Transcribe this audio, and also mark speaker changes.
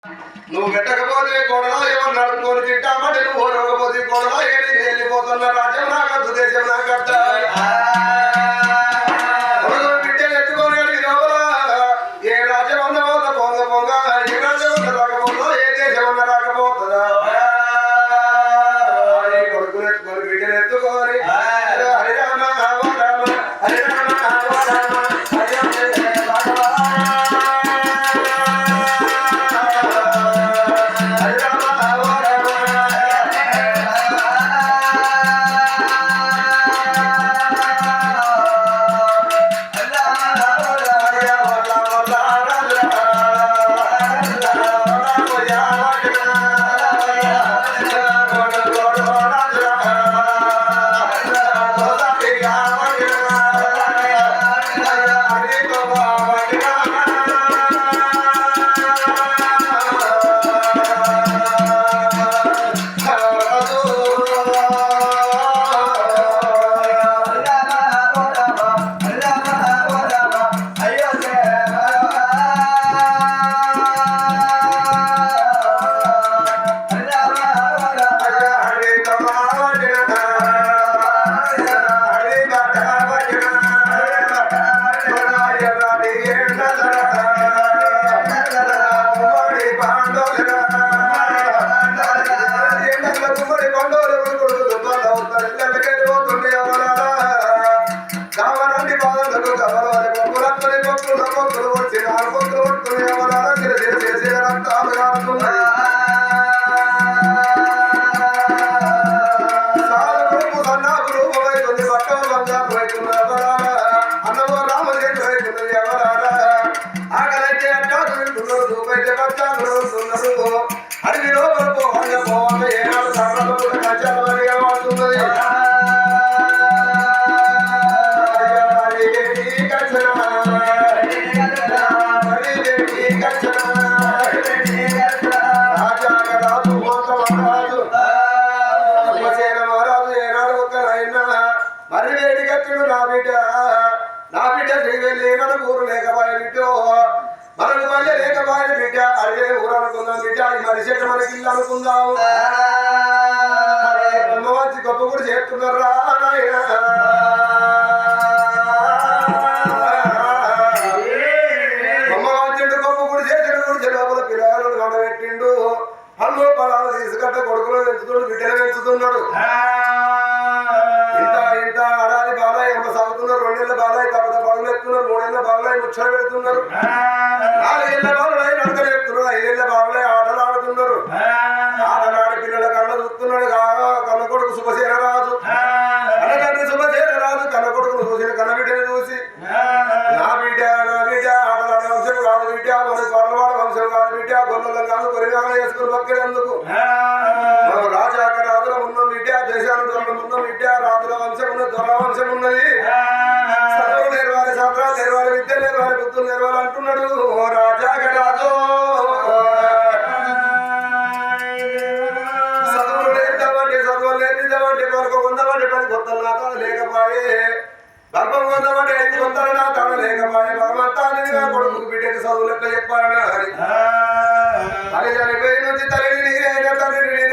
Speaker 1: నువ్వు పెట్టకపోతే కొడలా ఎవరు నడుపుకొని తింటామంటే నువ్వు ఓడకపోతే కొడలా ఏది వెళ్ళిపోతున్న రాజ్యం నాకద్దు దేశం నాకద్ద బిడ్డలు ఎత్తుకొని అడిగి లోపల ఏ రాజ్యం అన్న పోత పొంగ పొంగ ఏ రాజ్యం ఉన్న రాకపోతుందా ఏ దేశం ఉన్న రాకపోతుందా కొడుకులు ఎత్తుకొని బిడ్డలు ఎత్తుకొని హరిరామ రామ హరిరామ రామ అడవిలో పోవాలి పోవాలి ఏనాడు సార్లు కచ్చాలనిగా వాడుతున్నది మరి వేడి కచ్చుడు నా బిడ్డ శ్రీవెల్లి మన ఊరు లేకపోయే బిడ్డో మనకు మళ్ళీ లేకపోయే బిడ్డ అడిగే ఊరు అనుకుందాం బిడ్డ ఈ మరి చెట్టు మనకి ఇల్లు అనుకుందాం అమ్మ వచ్చి గొప్ప కూడా చేస్తున్నారు రా అమ్మ వచ్చిండు గొప్ప కూడా చేసాడు కూడా లోపల పిల్లలు నడబెట్టిండు పళ్ళు పొలాలు తీసుకట్ట కొడుకులు పెంచుతున్నాడు బిడ్డలు పెంచుతున్నాడు ఇంత ఆడాలి బాబాయ్ అమ్మ సాగుతున్నారు 2 ఏళ్ళ బాబాయ్ తర్వాత పనులు ఎత్తున్నారు 3 ఏళ్ళ బాబాయ్ ముచ్చలు పెడుతున్నారు 4 ఏళ్ళ బాబాయ్ నడకలు ఎత్తున్నారు 5 ఏళ్ళ బాబాయ్ ఆటలు ఆడుతున్నారు ఆటలాడి పిల్లల కళ్ళ చూస్తున్నాడు కన్న కొడుకు శుభసేన రాజు కన్నతండ్రి శుభసేన రాజు కన్న కొడుకును చూసిన కన్న బిడ్డను చూసి నా బిడ్డ ఆటలాడే వంశం కాదు బిడ్డ మన కొరవాడ వంశం కాదు బిడ్డ గొల్లలం కాదు కొరిగాలు వేసుకుని బతికేందుకు మనం రాజాక రాజుల ఉన్న బిడ్డ దేశాలు ఉన్న బిడ్డ రాజుల వంశం ఉన్న దొర వంశం ఉన్నది చదువు నేర్వాలి శాస్త్రాలు నేర్వాలి విద్య నేర్వాలి బుద్ధులు నేర్వాలి అంటున్నాడు రాజాక రాజు చదువులు నేర్తామంటే చదువులు నేర్పిద్దామంటే మనకు ఉందామంటే 10 కొత్తలు నాతాలు లేకపోయే గర్భం కొందామంటే 5 కొత్తలు నాతాలు లేకపోయే భగవంతానిగా కొడుకు బిడ్డకి చదువులు ఎట్లా చెప్పాలని హరి చనిపోయి నుంచి తల్లిని నీరైన తండ్రిని